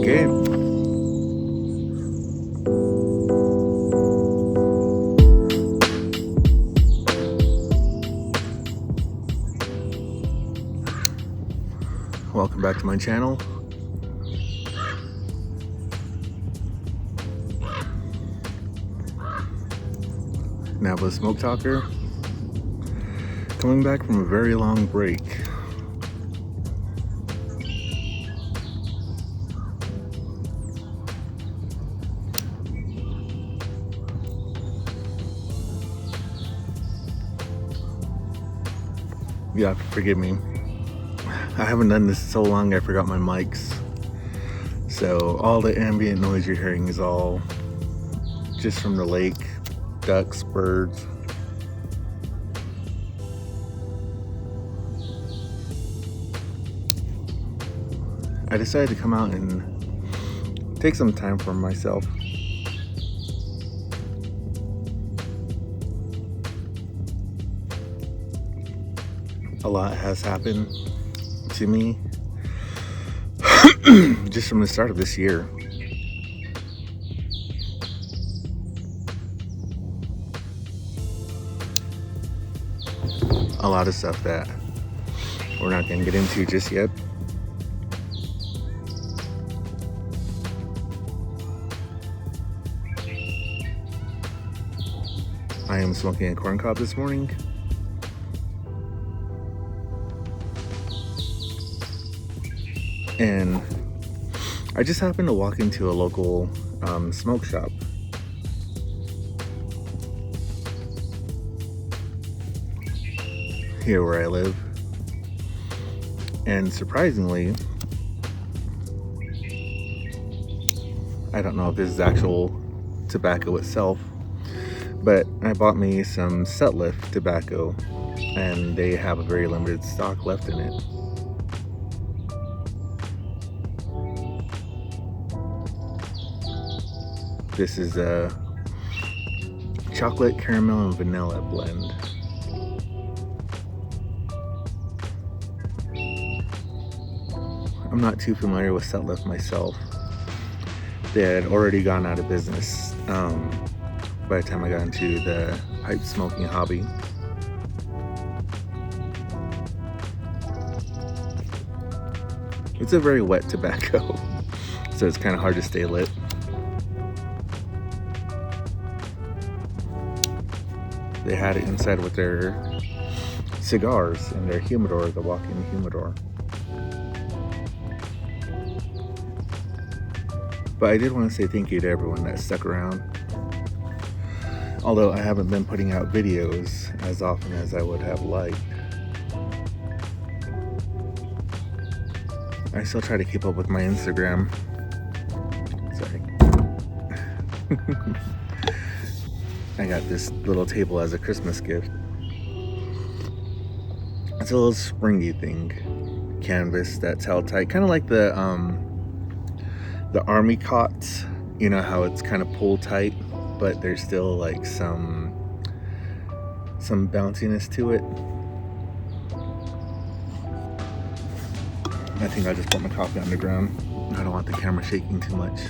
Okay. Welcome back to my channel. Navajo Smoke Talker. Coming back from a very long break. Yeah, forgive me. I haven't done this so long I forgot my mics. So all the ambient noise you're hearing is all just from the lake, ducks, birds. I decided to come out and take some time for myself. A lot has happened to me just from the start of this year. A lot of stuff that we're not going to get into just yet. I am smoking a corn cob this morning. And I just happened to walk into a local smoke shop. Here where I live. And surprisingly, I don't know if this is actual tobacco itself, but I bought me some set lift tobacco, and they have a very limited stock left in it. This is a chocolate, caramel, and vanilla blend. I'm not too familiar with set lift myself. They had already gone out of business by the time I got into the pipe smoking hobby. It's a very wet tobacco, so it's kind of hard to stay lit. They had it inside with their cigars and their humidor, the walk-in humidor. But I did want to say thank you to everyone that stuck around. Although I haven't been putting out videos as often as I would have liked. I still try to keep up with my Instagram. Sorry. I got this little table as a Christmas gift. It's a little springy thing. Canvas that's held tight. Kind of like the army cots. You know how it's kind of pulled tight, but there's still like some bounciness to it. I think I just put my coffee on the ground. I don't want the camera shaking too much.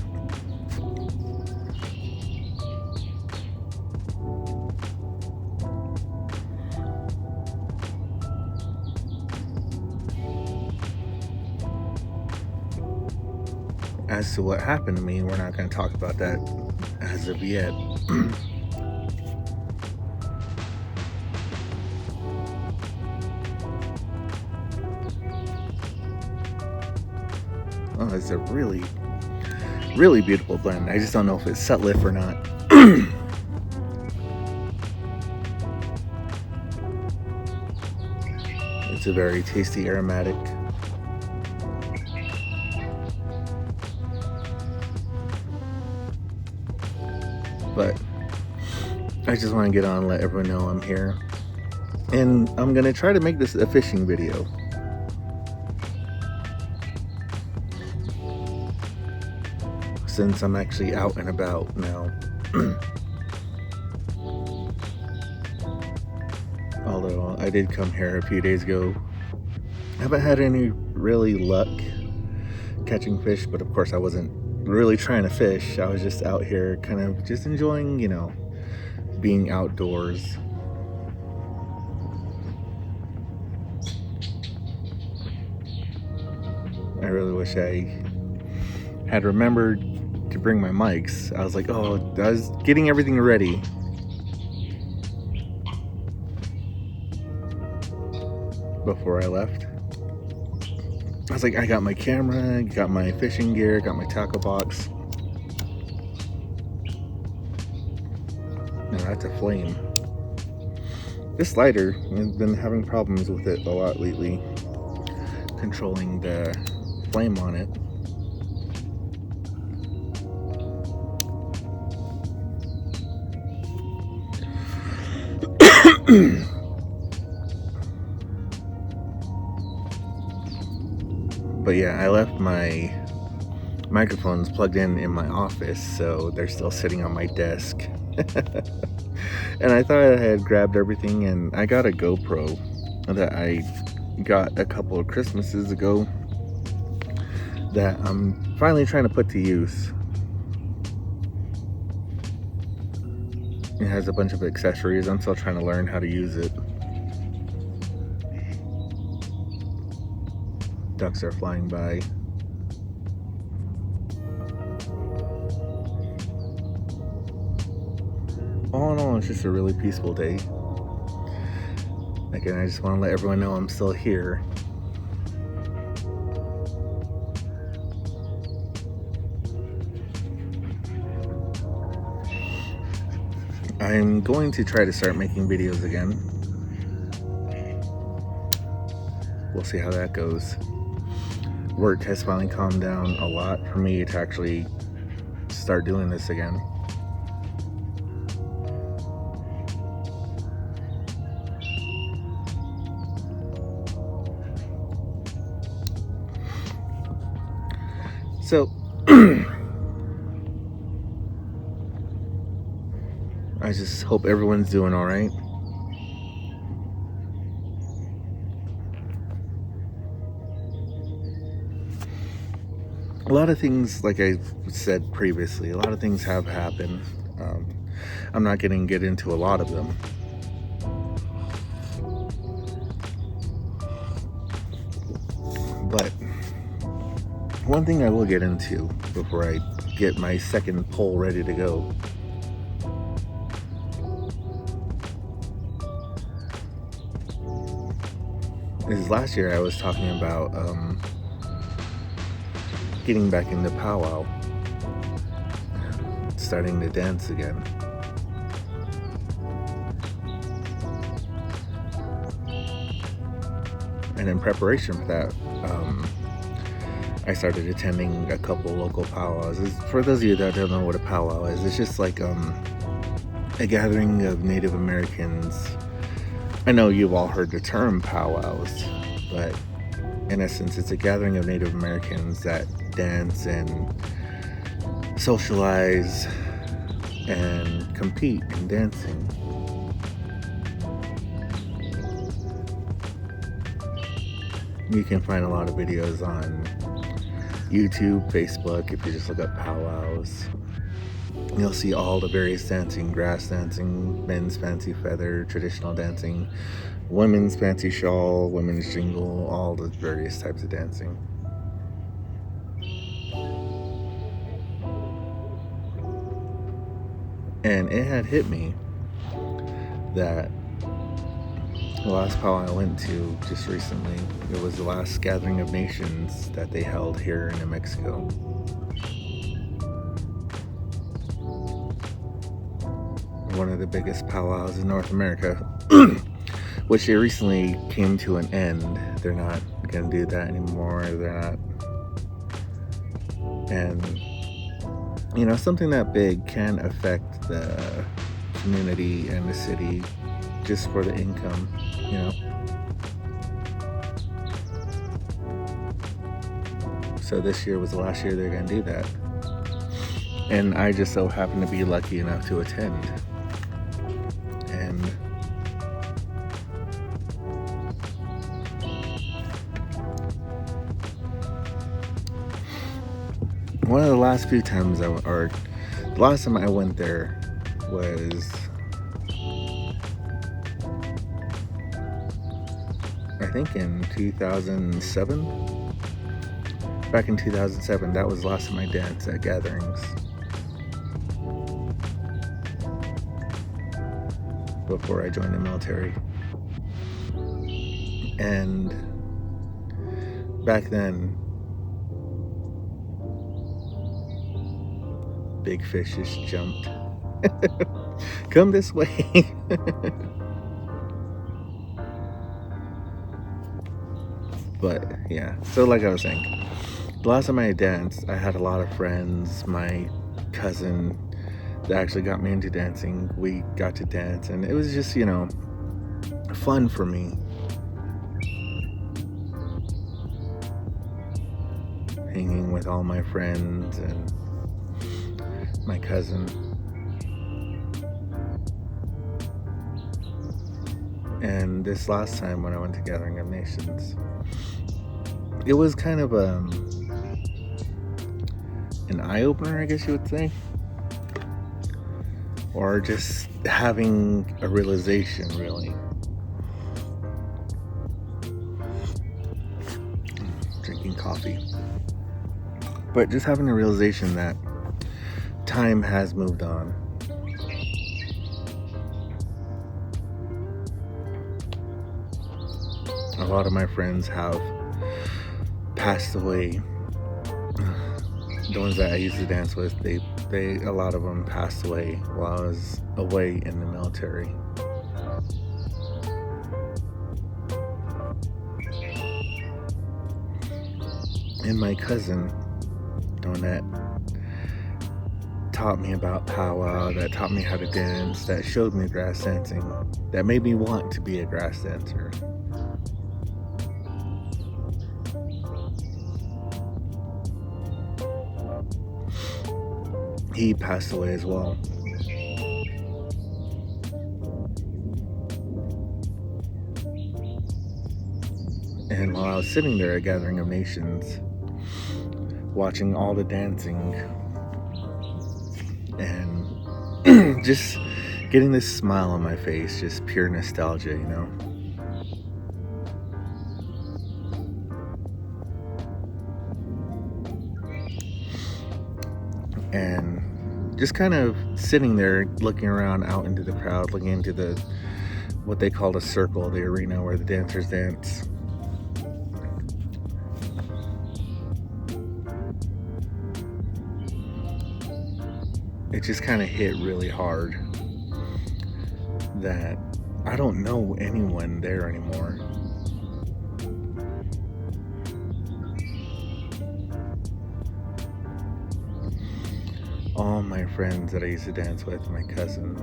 As to what happened to me, we're not going to talk about that as of yet. Oh, it's a really, really beautiful blend. I just don't know if it's set lift or not. It's a very tasty aromatic. But I just want to get on and let everyone know I'm here. And I'm going to try to make this a fishing video. Since I'm actually out and about now. Although I did come here a few days ago. I haven't had any really luck catching fish, but of course I wasn't really trying to fish. I was just out here kind of just enjoying, being outdoors. I really wish I had remembered to bring my mics. I was like, oh, I was getting everything ready. Before I left, I was like, I got my camera, got my fishing gear, got my tackle box. Now that's a flame. This lighter, I've been having problems with it a lot lately, controlling the flame on it. But yeah, I left my microphones plugged in my office, so they're still sitting on my desk. And I thought I had grabbed everything, and I got a GoPro that I got a couple of Christmases ago that I'm finally trying to put to use. It has a bunch of accessories. I'm still trying to learn how to use it. Ducks are flying by. All in all, it's just a really peaceful day. Again, I just want to let everyone know I'm still here. I'm going to try to start making videos again. We'll see how that goes. Work has finally calmed down a lot for me to actually start doing this again. So I just hope everyone's doing all right. A lot of things, like I said previously, a lot of things have happened. I'm not going to get into a lot of them. But one thing I will get into before I get my second poll ready to go is last year I was talking about getting back into powwow, starting to dance again. And in preparation for that, I started attending a couple local powwows. For those of you that don't know what a powwow is, it's just like a gathering of Native Americans. I know you've all heard the term powwows, but in essence, it's a gathering of Native Americans that dance and socialize and compete in dancing. You can find a lot of videos on YouTube, Facebook. If you just look up powwows, you'll see all the various dancing: grass dancing, men's fancy feather, traditional dancing, women's fancy shawl, women's jingle, all the various types of dancing. And it had hit me that the last powwow I went to just recently, it was the last gathering of nations that they held here in New Mexico. One of the biggest powwows in North America, which it recently came to an end. They're not going to do that anymore. They're not. And, something that big can affect the community and the city just for the income, So this year was the last year they're going to do that. And I just so happened to be lucky enough to attend. And the last few times or the last time I went there was, I think in 2007. Back in 2007, that was the last time I danced at gatherings. Before I joined the military. And back then, big fish just jumped. Come this way. But yeah, so like I was saying, the last time I danced, I had a lot of friends. My cousin that actually got me into dancing, we got to dance, and it was just, fun for me. Hanging with all my friends and my cousin. And this last time when I went to Gathering of Nations, it was kind of an eye-opener, I guess you would say. Or just having a realization, really. Drinking coffee. But just having a realization that time has moved on. A lot of my friends have passed away. The ones that I used to dance with, a lot of them passed away while I was away in the military. And my cousin, the one that taught me about powwow, that taught me how to dance, that showed me grass dancing, that made me want to be a grass dancer. He passed away as well. And while I was sitting there at Gathering of Nations, watching all the dancing and just getting this smile on my face, just pure nostalgia, And just kind of sitting there, looking around out into the crowd, looking into what they call a circle, the arena where the dancers dance. It just kind of hit really hard that I don't know anyone there anymore. All my friends that I used to dance with, my cousin,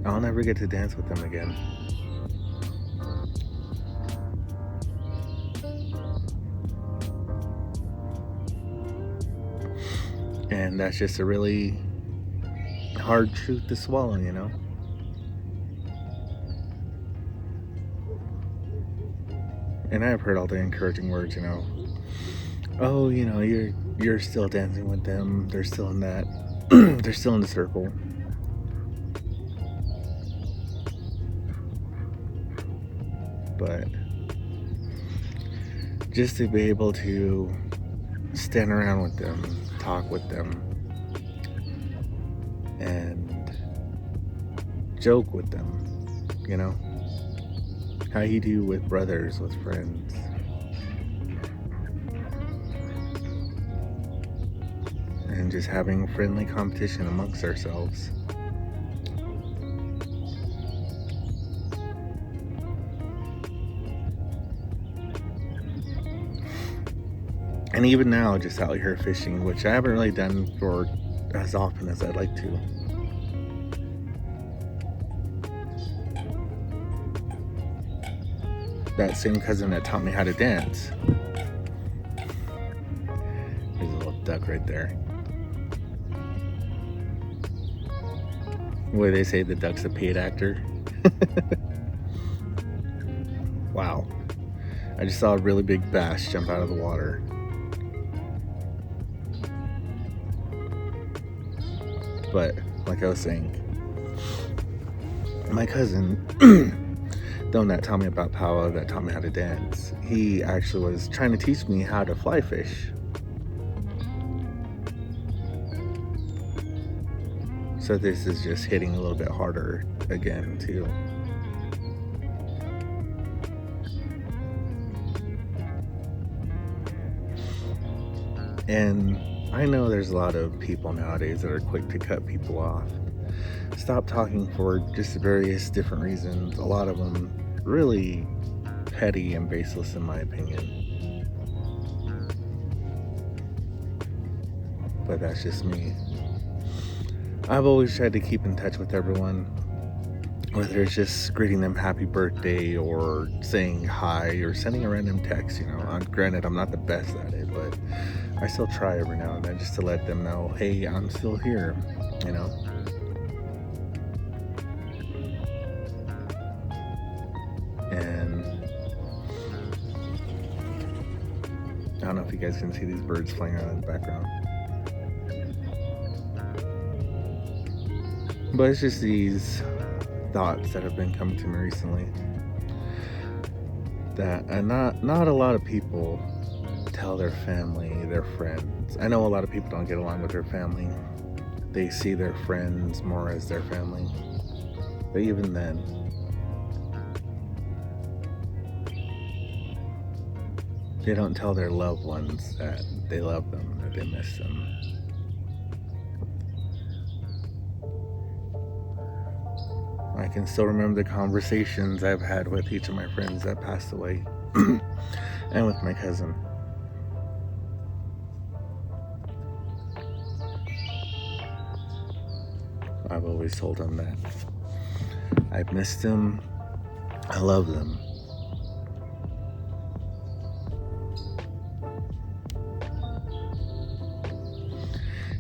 I'll never get to dance with them again. And that's just a really hard truth to swallow, And I've heard all the encouraging words, oh, you're still dancing with them. They're still in that. They're still in the circle. But just to be able to stand around with them, talk with them, and joke with them, how you do with brothers, with friends. And just having friendly competition amongst ourselves. And even now, just out here fishing, which I haven't really done for as often as I'd like to. That same cousin that taught me how to dance. There's a little duck right there. What do they say, the duck's a paid actor? Wow. I just saw a really big bass jump out of the water. But like I was saying, my cousin, the one that taught me about powwow, that taught me how to dance, he actually was trying to teach me how to fly fish. So this is just hitting a little bit harder again too. And I know there's a lot of people nowadays that are quick to cut people off, stop talking for just various different reasons. A lot of them really petty and baseless in my opinion. But that's just me. I've always tried to keep in touch with everyone, whether it's just greeting them happy birthday or saying hi or sending a random text. Granted, I'm not the best at it, but I still try every now and then just to let them know, hey, I'm still here, And I don't know if you guys can see these birds flying around in the background. But it's just these thoughts that have been coming to me recently, that not a lot of people tell their family, their friends. I know a lot of people don't get along with their family. They see their friends more as their family. But even then, they don't tell their loved ones that they love them, that they miss them. I can still remember the conversations I've had with each of my friends that passed away and with my cousin. I've always told them that I've missed them, I love them.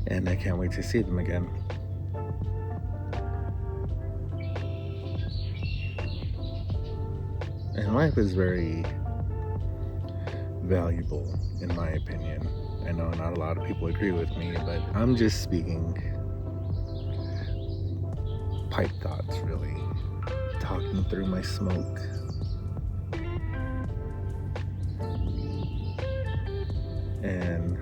And I can't wait to see them again. And life is very valuable, in my opinion. I know not a lot of people agree with me, but I'm just speaking pipe thoughts, really. Talking through my smoke. And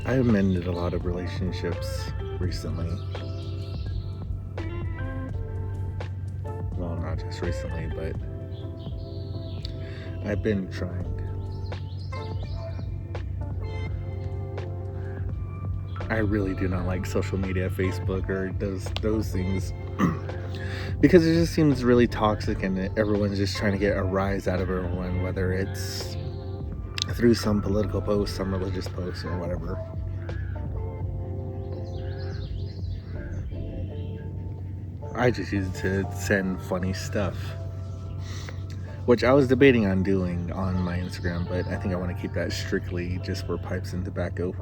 I've mended a lot of relationships recently. Well, not just recently, but I've been trying. I really do not like social media, Facebook, or those things, because it just seems really toxic, and everyone's just trying to get a rise out of everyone, whether it's through some political post, some religious post, or whatever. I just use it to send funny stuff, which I was debating on doing on my Instagram, but I think I want to keep that strictly just for pipes and tobacco.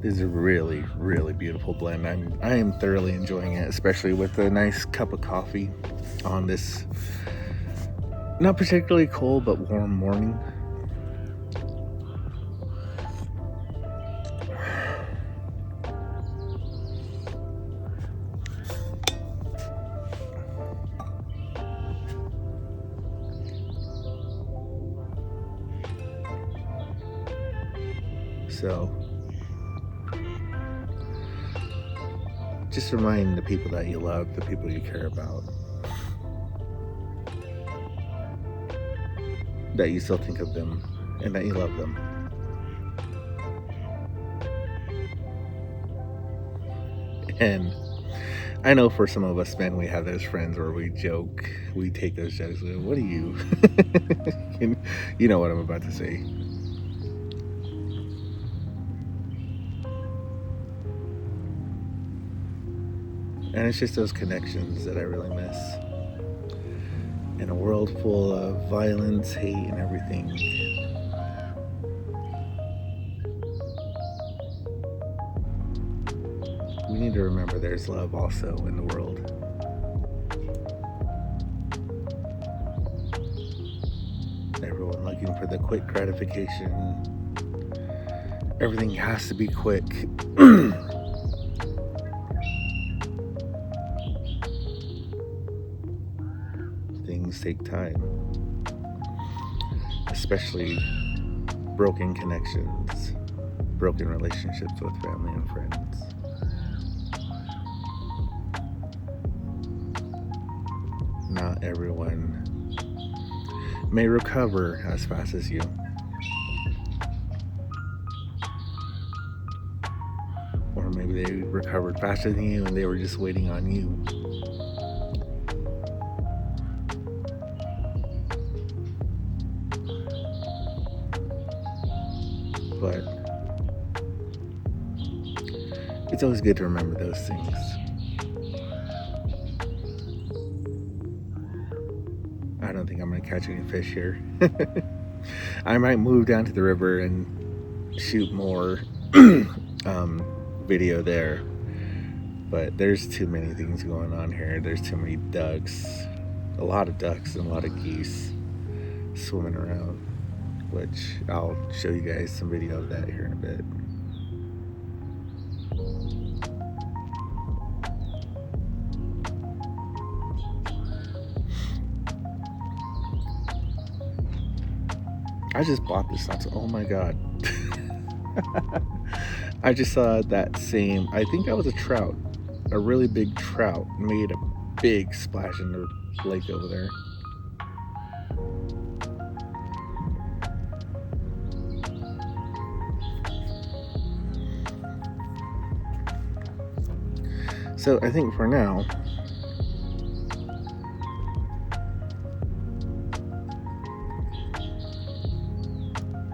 This is a really, really beautiful blend. I am thoroughly enjoying it, especially with a nice cup of coffee on this not particularly cold but warm morning. So just remind the people that you love, the people you care about, that you still think of them and that you love them. And I know for some of us men, we have those friends where we joke, we take those jokes, what are you? You know what I'm about to say. And it's just those connections that I really miss. In a world full of violence, hate, and everything, we need to remember there's love also in the world. Everyone looking for the quick gratification. Everything has to be quick. Things take time, especially broken connections, broken relationships with family and friends. Not everyone may recover as fast as you. Or maybe they recovered faster than you and they were just waiting on you. But it's always good to remember those things. I don't think I'm going to catch any fish here. I might move down to the river and shoot more video there. But there's too many things going on here. There's too many ducks. A lot of ducks and a lot of geese swimming around. Which I'll show you guys some video of that here in a bit. I just bought this not so, oh my god. I just saw that same, I think that was a trout, a really big trout made a big splash in the lake over there. So I think for now,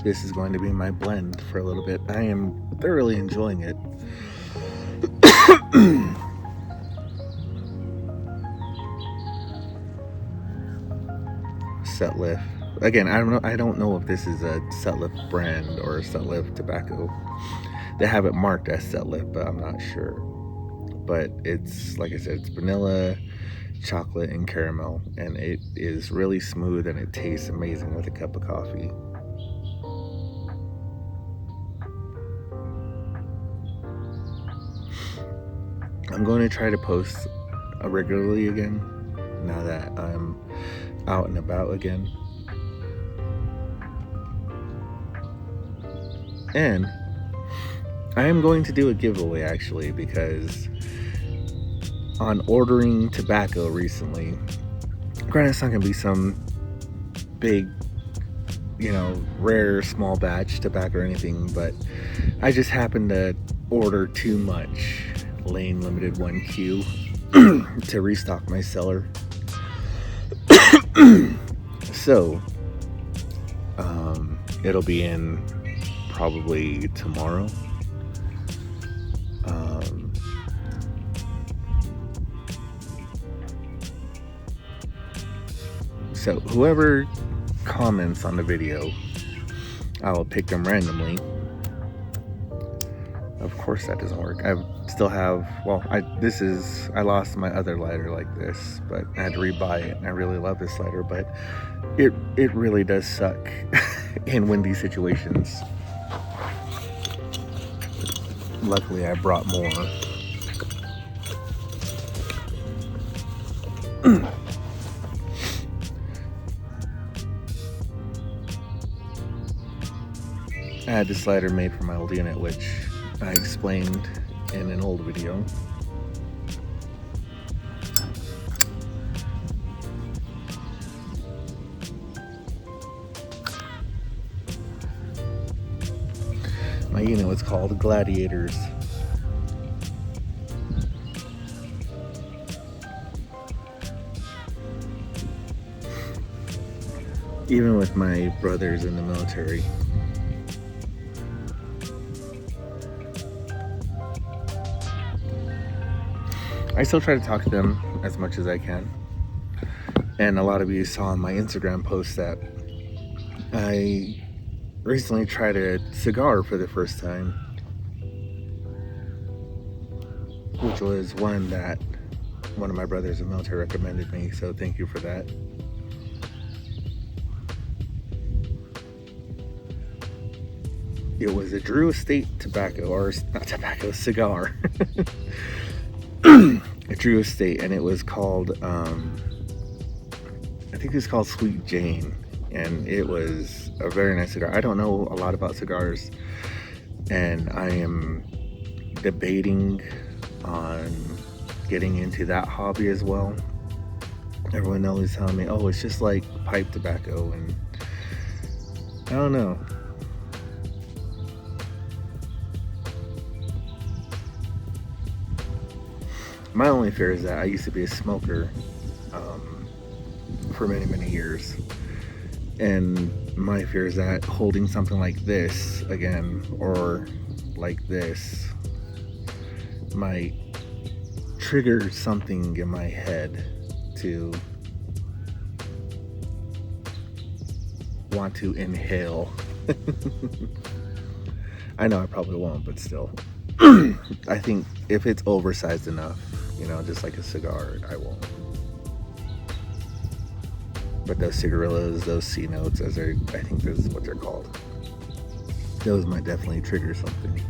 this is going to be my blend for a little bit. I am thoroughly enjoying it. Setliff. Again, I don't know if this is a Setliff brand or a Setliff tobacco. They have it marked as Setliff, but I'm not sure. But it's, like I said, it's vanilla, chocolate, and caramel, and it is really smooth and it tastes amazing with a cup of coffee. I'm going to try to post regularly again now that I'm out and about again. And I am going to do a giveaway actually, because on ordering tobacco recently, granted it's not going to be some big, rare small batch tobacco or anything, but I just happened to order too much Lane Limited 1Q to restock my cellar. So it'll be in probably tomorrow. So whoever comments on the video, I will pick them randomly. Of course that doesn't work. I still have, I lost my other lighter like this, but I had to rebuy it, and I really love this lighter, but it really does suck in windy situations. Luckily I brought more. I had this lighter made for my old unit, which I explained in an old video. My unit was called Gladiators. Even with my brothers in the military, I still try to talk to them as much as I can. And a lot of you saw on my Instagram post that I recently tried a cigar for the first time. which was one that one of my brothers in the military recommended me, so thank you for that. It was a Drew Estate tobacco, or not tobacco, cigar. A Drew Estate, and it was called, I think it's called Sweet Jane, and it was a very nice cigar. I don't know a lot about cigars, and I am debating on getting into that hobby as well. Everyone always telling me, oh, it's just like pipe tobacco, and I don't know. My only fear is that I used to be a smoker for many years, and my fear is that holding something like this again, or like this, might trigger something in my head to want to inhale. I know I probably won't, but still. I think if it's oversized enough, you know, just like a cigar, I won't. But those cigarillos, those C notes, I think this is what they're called, those might definitely trigger something.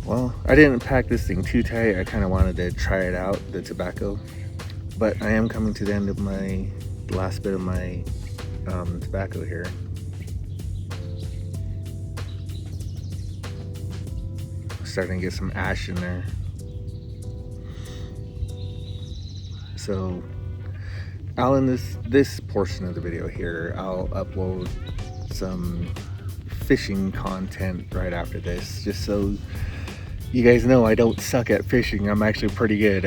Well, I didn't pack this thing too tight. I kind of wanted to try it out, the tobacco. But I am coming to the end of my last bit of my tobacco here. Starting to get some ash in there. So I'll end this portion of the video here. I'll upload some fishing content right after this, just so you guys know I don't suck at fishing. I'm actually pretty good.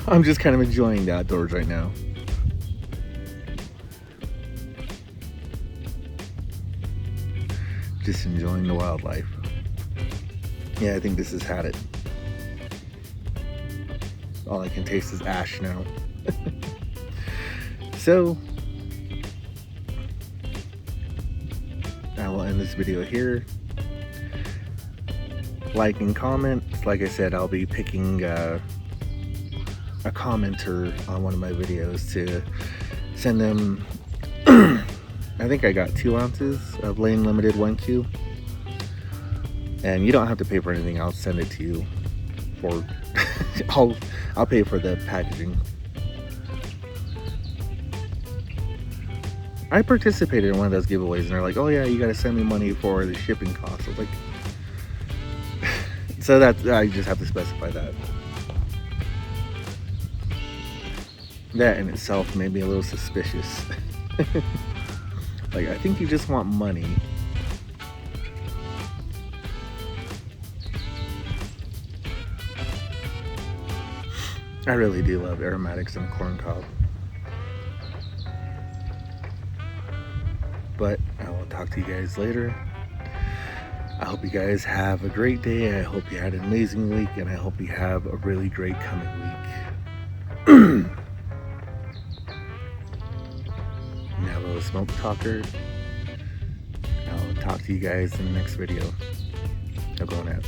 I'm just kind of enjoying the outdoors right now. Just enjoying the wildlife. Yeah, I think this has had it. All I can taste is ash now. So I will end this video here. Like and comment. Like I said, I'll be picking a commenter on one of my videos to send them. I think I got 2 ounces of Lane Limited 1Q, and you don't have to pay for anything. I'll send it to you for I'll pay for the packaging. I participated in one of those giveaways, and they're like, oh yeah, you gotta send me money for the shipping costs. I was like, so that I just have to specify that. That in itself made me a little suspicious. Like, I think you just want money. I really do love aromatics on corn cob. But I will talk to you guys later. I hope you guys have a great day. I hope you had an amazing week, and I hope you have a really great coming week. Navajo Smoke Talker. I'll talk to you guys in the next video. I'll go on out.